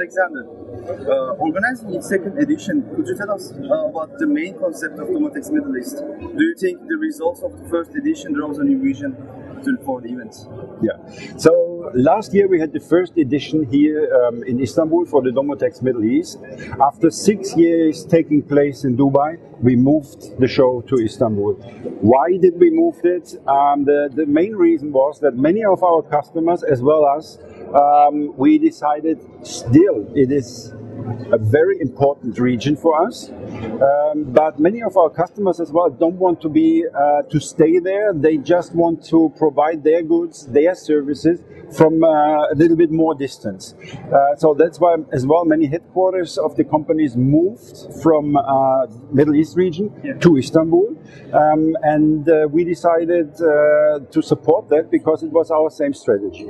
Alexander, organizing its second edition, could you tell us about the main concept of Domotex Middle East? Do you think the results of the first edition draws a new vision for the event? Yeah. So last year we had the first edition here in Istanbul for the Domotex Middle East. After 6 years taking place in Dubai, we moved the show to Istanbul. Why did we move it? The main reason was that many of our customers, as well as we decided still it is a very important region for us, but many of our customers as well don't want to be to stay there. They just want to provide their goods, their services from a little bit more distance. So that's why as well many headquarters of the companies moved from Middle East region to Istanbul, and we decided to support that because it was our same strategy.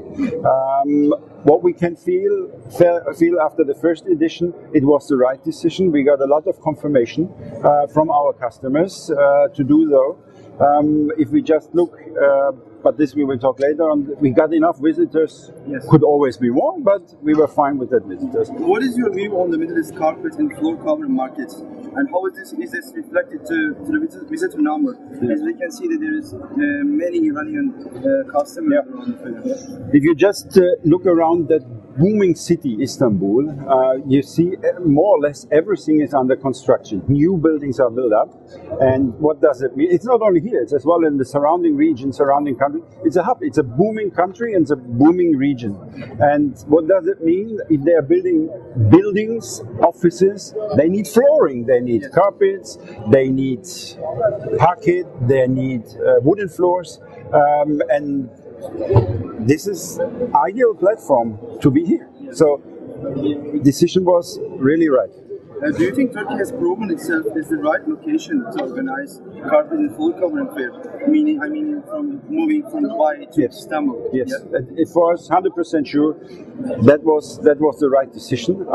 What we can feel after the first edition, it was the right decision. We got a lot of confirmation from our customers to do so. If we just look, but this we will talk later on, we got enough visitors. Yes. Could always be more, but we were fine with that visitors. What is your view on the Middle East carpet and floor cover markets? And how is this reflected to the visitor number? Yeah. As we can see that there is many Iranian customers around the fair. If you just look around that booming city, Istanbul, you see more or less everything is under construction. New buildings are built up. And what does it mean? It's not only here, it's as well in the surrounding region, surrounding country. It's a hub, it's a booming country and it's a booming region. And what does it mean? If they are building buildings, offices, they need flooring, they need carpets, they need parquet, they need wooden floors. And this is ideal platform to be here. So decision was really right. Do you think Turkey has proven itself as the right location to organize carpet and floor covering fair? I mean, from moving from Dubai to Istanbul. Yes, it was 100% sure that was the right decision.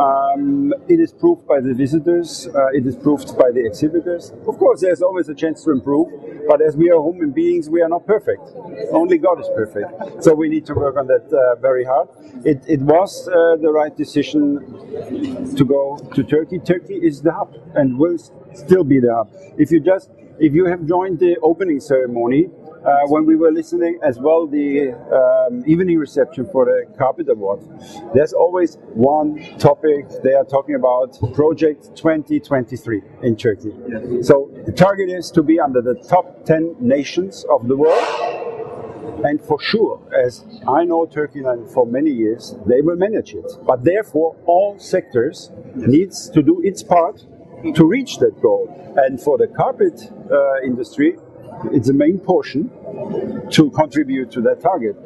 It is proved by the visitors. It is proved by the exhibitors. Of course, there's always a chance to improve. But as we are human beings, we are not perfect. Only God is perfect. So we need to work on that very hard. It was the right decision to go to Turkey. Turkey is the hub and will still be the hub. If you have joined the opening ceremony, when we were listening as well the evening reception for the Carpet Award, there's always one topic they are talking about, Project 2023 in Turkey. So the target is to be under the top 10 nations of the world. And for sure, as I know Turkey for many years, they will manage it. But therefore, all sectors needs to do its part to reach that goal. And for the carpet industry, it's the main portion to contribute to that target.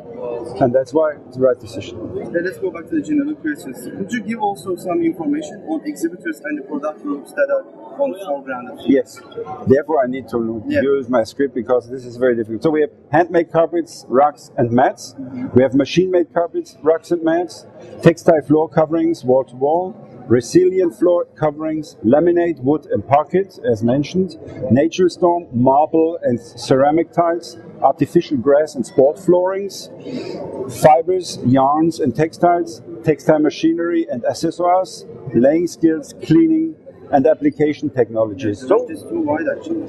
And that's why it's the right decision. Let's go back to the general questions. Could you give also some information on exhibitors and the product groups that are on the foreground? Yes. Therefore, I need to use my script because this is very difficult. So we have handmade carpets, rugs and mats. We have machine-made carpets, rugs and mats, textile floor coverings, wall-to-wall, resilient floor coverings, laminate, wood and parquet, as mentioned, natural stone, marble and ceramic tiles, artificial grass and sport floorings, fibers, yarns and textiles, textile machinery and accessories, laying skills, cleaning and application technologies. So it's too wide actually.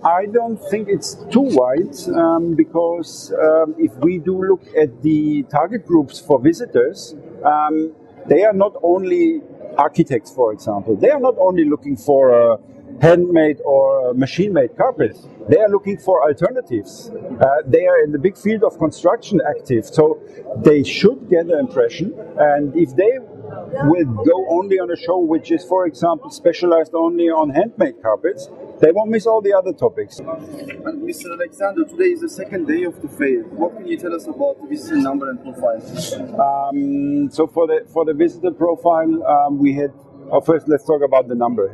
I don't think it's too wide because if we do look at the target groups for visitors, they are not only architects, for example. They are not only looking for a handmade or machine-made carpet. They are looking for alternatives. They are in the big field of construction active, so they should get an impression. And if they will go only on a show which is, for example, specialized only on handmade carpets, they won't miss all the other topics. And Mr. Alexander, today is the second day of the fair. What can you tell us about the visitor number and profile? So for the visitor profile, we had. First, let's talk about the number.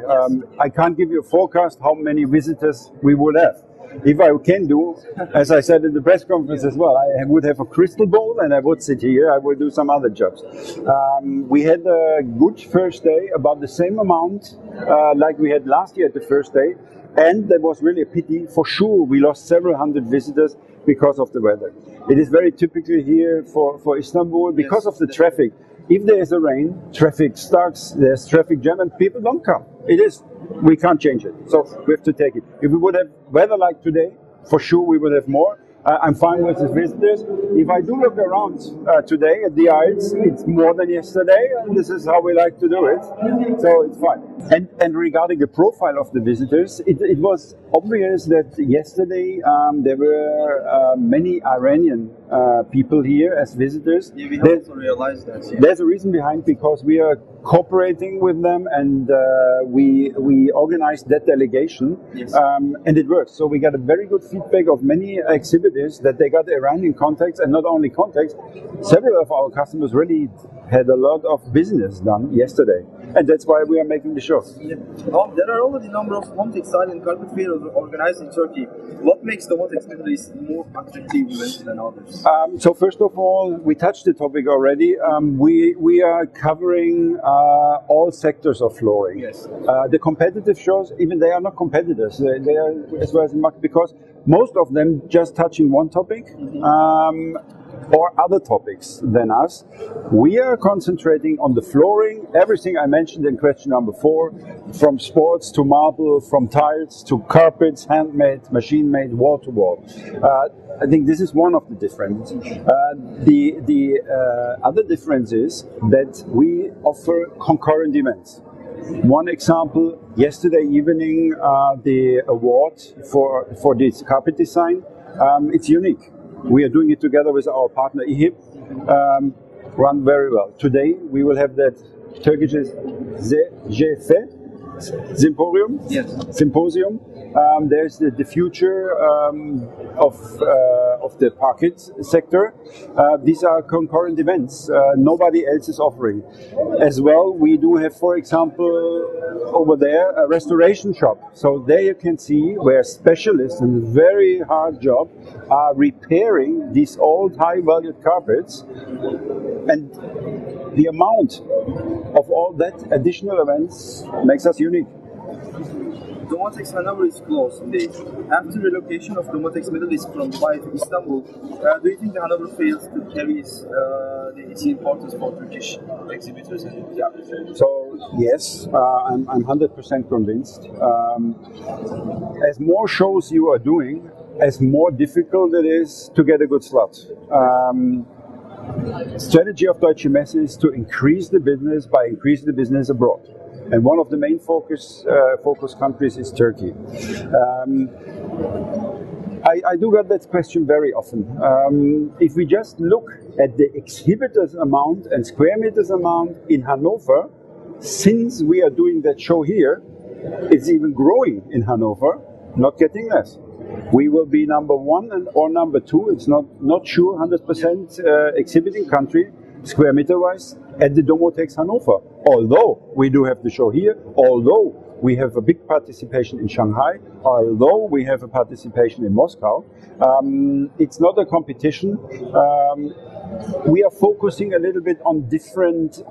I can't give you a forecast how many visitors we would have. If I can do, as I said in the press conference as well, I would have a crystal ball and I would sit here, I would do some other jobs. We had a good first day, about the same amount like we had last year at the first day. And that was really a pity. For sure, we lost several hundred visitors because of the weather. It is very typical here for Istanbul because of the traffic. if there is a rain, traffic starts, there's traffic jam, and people don't come. We can't change it, so we have to take it. If we would have weather like today, for sure we would have more. I'm fine with the visitors. If I do look around today at the aisles, it's more than yesterday, and this is how we like to do it. So it's fine. And regarding the profile of the visitors, it was obvious that yesterday there were many Iranian people here as visitors. Yeah, we have also realized that. Yeah. There's a reason behind, because we are cooperating with them, and we organized that delegation, yes. And it works. So we got a very good feedback of many exhibitors that they got Iranian contacts, and not only contacts, several of our customers really had a lot of business done yesterday, and that's why we are making the show. Yeah. There are already a number of home textile and carpet fairs organized in Turkey. What makes Domotex Middle East more attractive events than others? So first of all, we touched the topic already. We are covering all sectors of flooring. Yes. The competitive shows, even they are not competitors. They are as well as in market, because most of them just touching one topic. Or other topics than us. We are concentrating on the flooring, everything I mentioned in question number 4, from sports to marble, from tiles to carpets, handmade, machine-made, wall-to-wall. I think this is one of the differences. The other difference is that we offer concurrent events. One example, yesterday evening, the award for this carpet design, it's unique. We are doing it together with our partner IHIP, run very well. Today we will have that Turkish ZGF Symposium. Yes. Symposium. There's the future of the parquet sector. These are concurrent events. Nobody else is offering. As well, we do have, for example, over there a restoration shop. So there you can see where specialists in a very hard job are repairing these old high-valued carpets, and the amount of all that additional events makes us unique. Domotex Hannover is closed today. After relocation of Domotex Middle East from Dubai to Istanbul, do you think the Hannover fails to carry its importance for Turkish exhibitors? So yes, I'm 100% convinced. As more shows you are doing, as more difficult it is to get a good slot. Strategy of Deutsche Messe is to increase the business by increasing the business abroad. And one of the main focus countries is Turkey. I do get that question very often. If we just look at the exhibitors amount and square meters amount in Hanover, since we are doing that show here, it's even growing in Hanover, not getting less. We will be number 1 or number 2, it's not sure, 100% exhibiting country, square meter wise, at the Domotex Hannover. Although we do have the show here, although we have a big participation in Shanghai, although we have a participation in Moscow, it's not a competition. We are focusing a little bit on different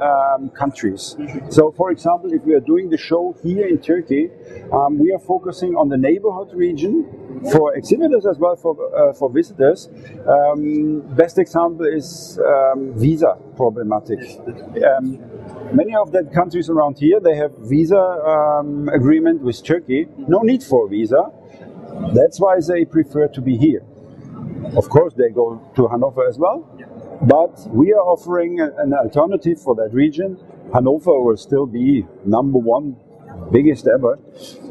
countries. So, for example, if we are doing the show here in Turkey, we are focusing on the neighborhood region for exhibitors as well for visitors. Best example is visa problematic. Many of the countries around here, they have visa agreement with Turkey. No need for visa. That's why they prefer to be here. Of course, they go to Hanover as well. But we are offering an alternative for that region. Hanover will still be number 1, biggest ever.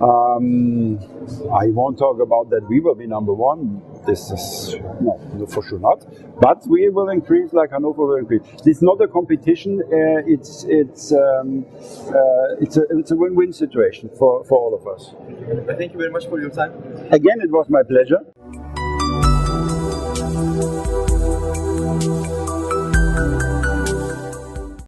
I won't talk about that we will be number 1. This is, no, for sure not. But we will increase like Hanover will increase. It's not a competition. It's a win-win situation for all of us. Thank you very much for your time. Again, it was my pleasure.